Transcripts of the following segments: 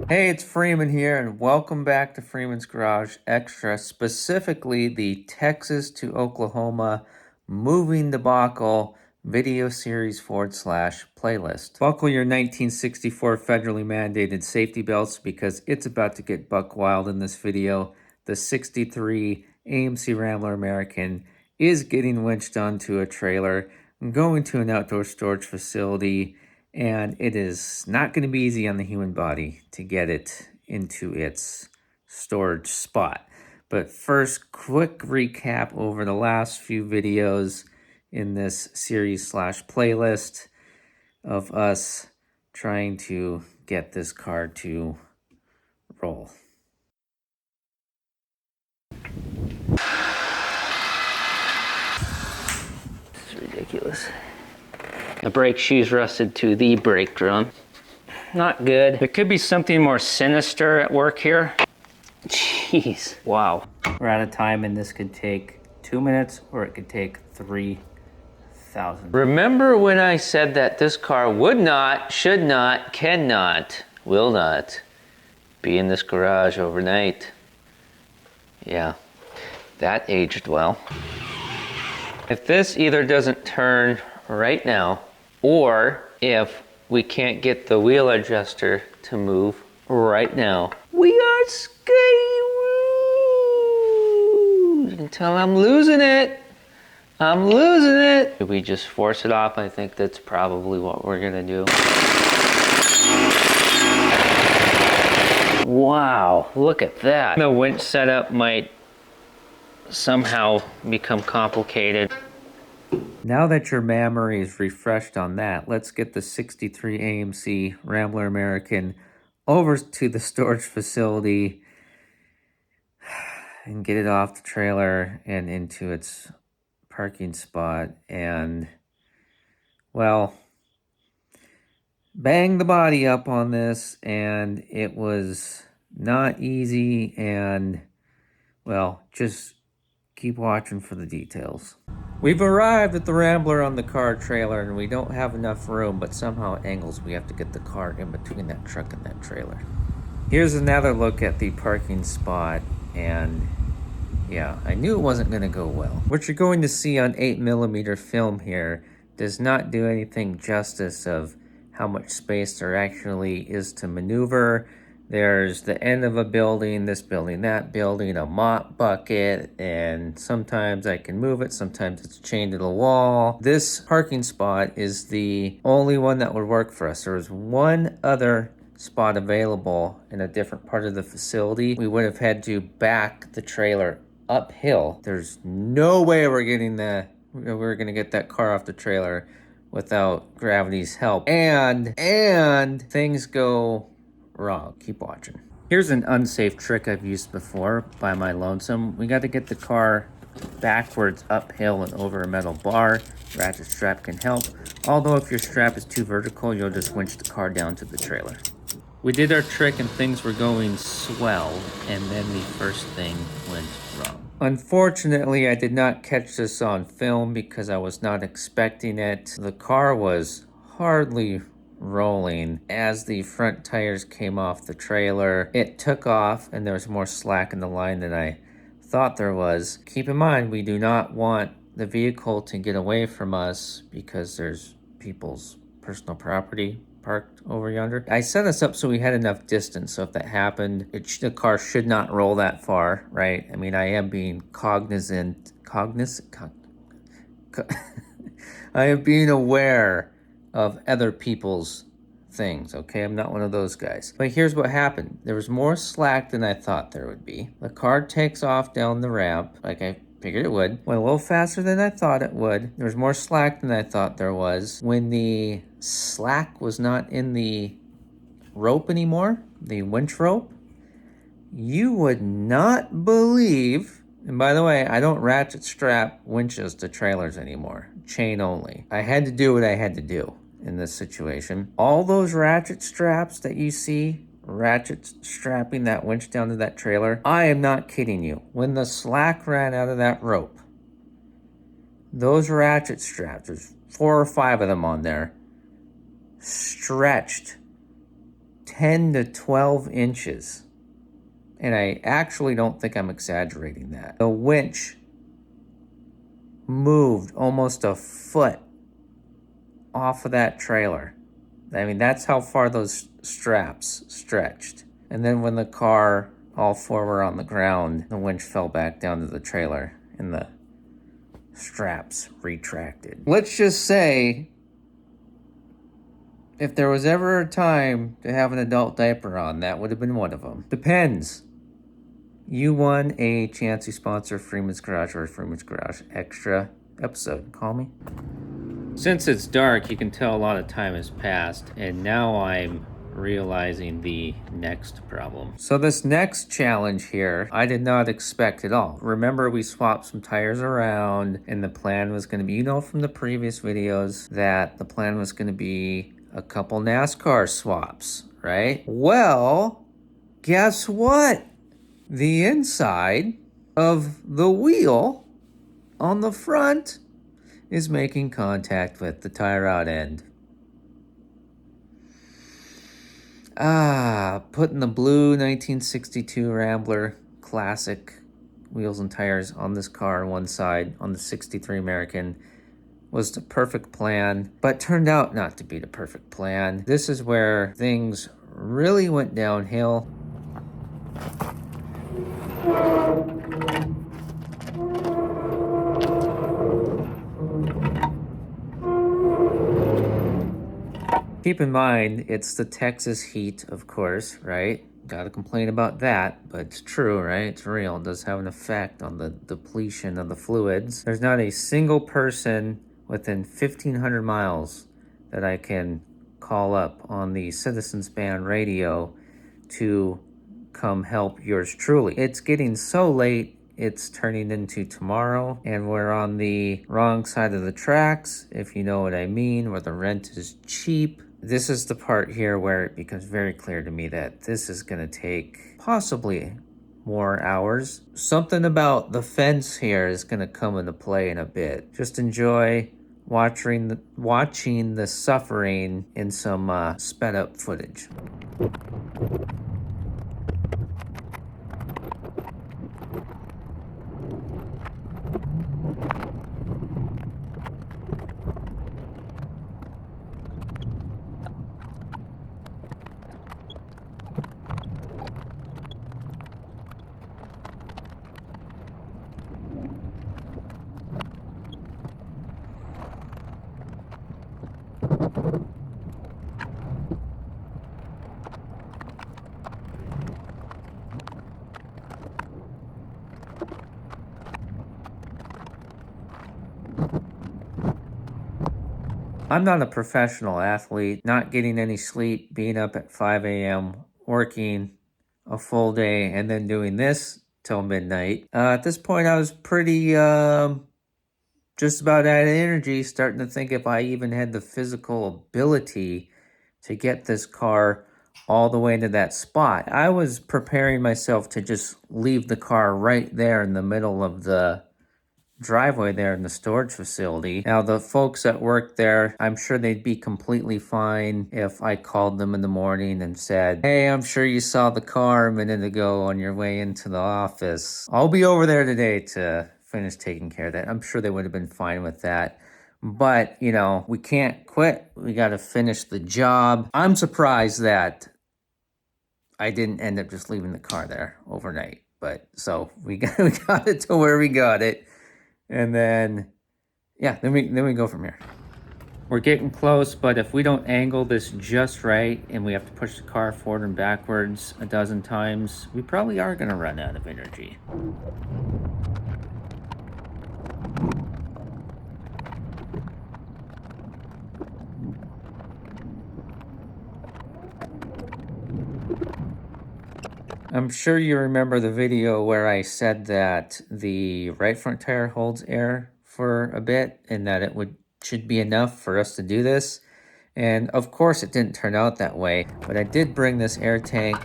Hey, it's Freeman here, and welcome back to Freeman's Garage Extra, specifically the Texas to Oklahoma Moving Debacle video series / playlist. Buckle your 1964 federally mandated safety belts because it's about to get buck wild in this video. The 63 AMC Rambler American is getting winched onto a trailer, going to an outdoor storage facility, and it is not going to be easy on the human body to get it into its storage spot. But first, quick recap over the last few videos in this series / playlist of us trying to get this car to roll. This is ridiculous. The brake shoes rusted to the brake drum. Not good. There could be something more sinister at work here. Jeez. Wow. We're out of time, and this could take 2 minutes or it could take 3,000. Remember when I said that this car would not, should not, cannot, will not be in this garage overnight? Yeah, that aged well. If this either doesn't turn right now, or if we can't get the wheel adjuster to move right now, we are screwed. You can tell I'm losing it. I'm losing it. If we just force it off, I think that's probably what we're gonna do. Wow, look at that. The winch setup might somehow become complicated. Now that your memory is refreshed on that, let's get the 63 AMC Rambler American over to the storage facility and get it off the trailer and into its parking spot and, well, bang the body up on this, and it was not easy, and, well, just keep watching for the details. We've arrived at the Rambler on the car trailer, and we don't have enough room, but somehow it angles. We have to get the car in between that truck and that trailer. Here's another look at the parking spot, and yeah, I knew it wasn't going to go well. What you're going to see on 8mm film here does not do anything justice of how much space there actually is to maneuver. There's the end of a building, this building, that building, a mop bucket, and sometimes I can move it, sometimes it's chained to the wall. This parking spot is the only one that would work for us. There was one other spot available in a different part of the facility. We would have had to back the trailer uphill. There's no way we're gonna get that car off the trailer without gravity's help. And things go wrong. Keep watching. Here's an unsafe trick I've used before by my lonesome. We got to get the car backwards uphill and over a metal bar. Ratchet strap can help. Although if your strap is too vertical, you'll just winch the car down to the trailer. We did our trick and things were going swell, and then the first thing went wrong. Unfortunately, I did not catch this on film because I was not expecting it. The car was hardly rolling. As the front tires came off the trailer, it took off, and there was more slack in the line than I thought there was. Keep in mind, we do not want the vehicle to get away from us because there's people's personal property parked over yonder. I set us up so we had enough distance, so if that happened, the car should not roll that far, right? I mean, I am being cognizant, I am being aware of other people's things, okay? I'm not one of those guys. But here's what happened. There was more slack than I thought there would be. The car takes off down the ramp, like I figured it would. Went a little faster than I thought it would. There was more slack than I thought there was. When the slack was not in the rope anymore, the winch rope, you would not believe, and by the way, I don't ratchet strap winches to trailers anymore. Chain only. I had to do what I had to do in this situation. All those ratchet straps that you see, ratchet strapping that winch down to that trailer, I am not kidding you. When the slack ran out of that rope, those ratchet straps, there's 4 or 5 of them on there, stretched 10 to 12 inches. And I actually don't think I'm exaggerating that. The winch moved almost a foot off of that trailer. I mean, that's how far those straps stretched. And then when the car, all four were on the ground, the winch fell back down to the trailer and the straps retracted. Let's just say, if there was ever a time to have an adult diaper on, that would have been one of them. Depends. You won a chancy sponsor, Freeman's Garage or Freeman's Garage Extra episode. Call me. Since it's dark, you can tell a lot of time has passed, and now I'm realizing the next problem. So this next challenge here, I did not expect at all. Remember, we swapped some tires around, and the plan was going to be, you know from the previous videos, that the plan was going to be a couple NASCAR swaps, right? Well, guess what? The inside of the wheel on the front is making contact with the tie rod end. Putting the blue 1962 Rambler classic wheels and tires on this car on one side, on the 63 American, was the perfect plan, but turned out not to be the perfect plan. This is where things really went downhill. Keep in mind, it's the Texas heat, of course, right? Gotta complain about that, but it's true, right? It's real. It does have an effect on the depletion of the fluids. There's not a single person within 1,500 miles that I can call up on the Citizens Band radio to come help yours truly. It's getting so late, it's turning into tomorrow, and we're on the wrong side of the tracks, if you know what I mean, where the rent is cheap. This is the part here where it becomes very clear to me that this is going to take possibly more hours. Something about the fence here is going to come into play in a bit. Just enjoy watching the suffering in some sped up footage. I'm not a professional athlete, not getting any sleep, being up at 5 a.m., working a full day, and then doing this till midnight. At this point, I was pretty just about out of energy, starting to think if I even had the physical ability to get this car all the way into that spot. I was preparing myself to just leave the car right there in the middle of the driveway there in the storage facility. Now, the folks that work there, I'm sure they'd be completely fine if I called them in the morning and said, "Hey, I'm sure you saw the car a minute ago on your way into the office. I'll be over there today to finish taking care of that." I'm sure they would have been fine with that. But, you know, we can't quit. We got to finish the job. I'm surprised that I didn't end up just leaving the car there overnight. But so we got it to where we got it. And then, yeah, then we go from here. We're getting close, but if we don't angle this just right and we have to push the car forward and backwards a dozen times, we probably are going to run out of energy. I'm sure you remember the video where I said that the right front tire holds air for a bit and that it should be enough for us to do this. And of course it didn't turn out that way, but I did bring this air tank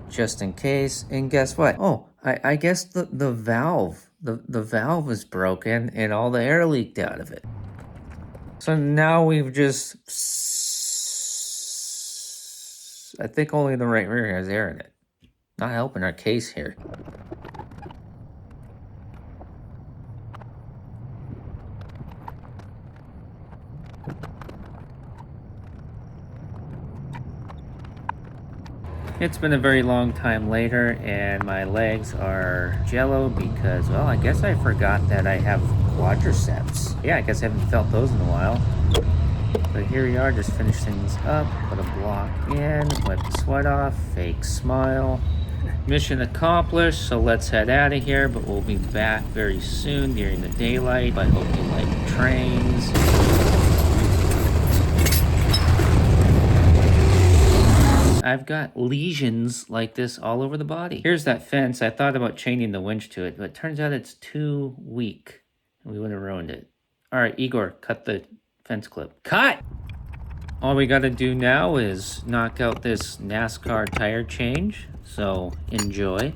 just in case. And guess what? Oh, I guess the valve is broken and all the air leaked out of it. So now we've just I think only the right rear has air in it. Not helping our case here. It's been a very long time later, and my legs are jello because, well, I guess I forgot that I have quadriceps. Yeah, I guess I haven't felt those in a while. But here we are, just finish things up, put a block in, wipe the sweat off, fake smile. Mission accomplished, so let's head out of here, but we'll be back very soon during the daylight. I hope you like trains. I've got lesions like this all over the body. Here's that fence. I thought about chaining the winch to it, but it turns out it's too weak. We would have ruined it. All right, Igor, cut the fence clip. Cut! All we gotta do now is knock out this NASCAR tire change, so enjoy.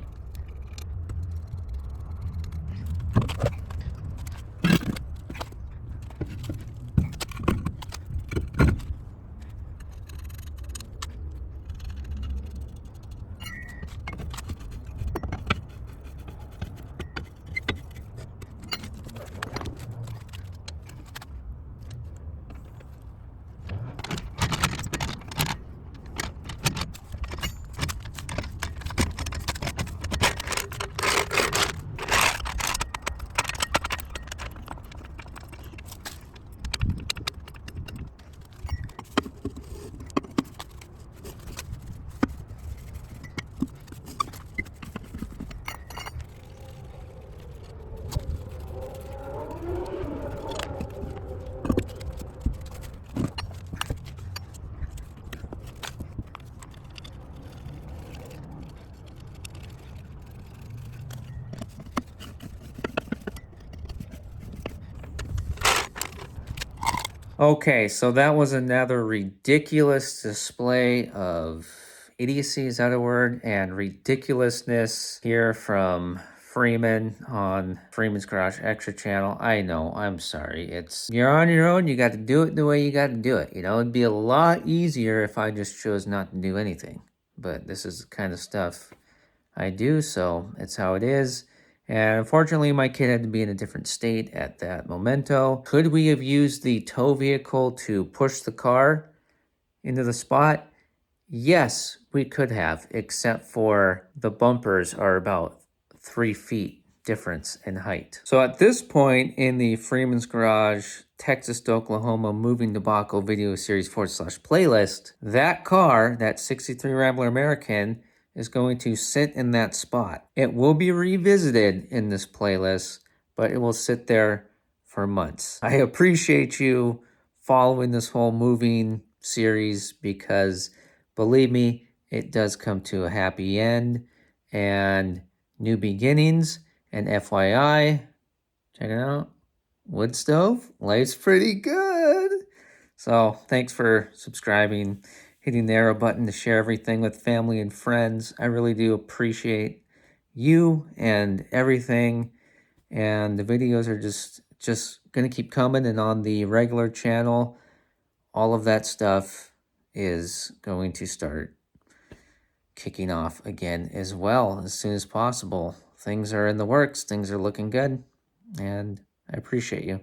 Okay, so that was another ridiculous display of idiocy, is that a word? And ridiculousness here from Freeman on Freeman's Garage Extra channel. I know, I'm sorry. You're on your own, you got to do it the way you got to do it. You know, it'd be a lot easier if I just chose not to do anything. But this is the kind of stuff I do, so it's how it is. And unfortunately, my kid had to be in a different state at that momento. Could we have used the tow vehicle to push the car into the spot? Yes, we could have, except for the bumpers are about 3 feet difference in height. So at this point in the Freeman's Garage Texas to Oklahoma Moving Debacle video series / playlist, that car, that 63 Rambler American, is going to sit in that spot. It will be revisited in this playlist, but it will sit there for months. I appreciate you following this whole moving series because, believe me, it does come to a happy end and new beginnings. And FYI, check it out, wood stove, life's pretty good. So thanks for subscribing, hitting the arrow button to share everything with family and friends. I really do appreciate you and everything. And the videos are just going to keep coming. And on the regular channel, all of that stuff is going to start kicking off again as well as soon as possible. Things are in the works. Things are looking good. And I appreciate you.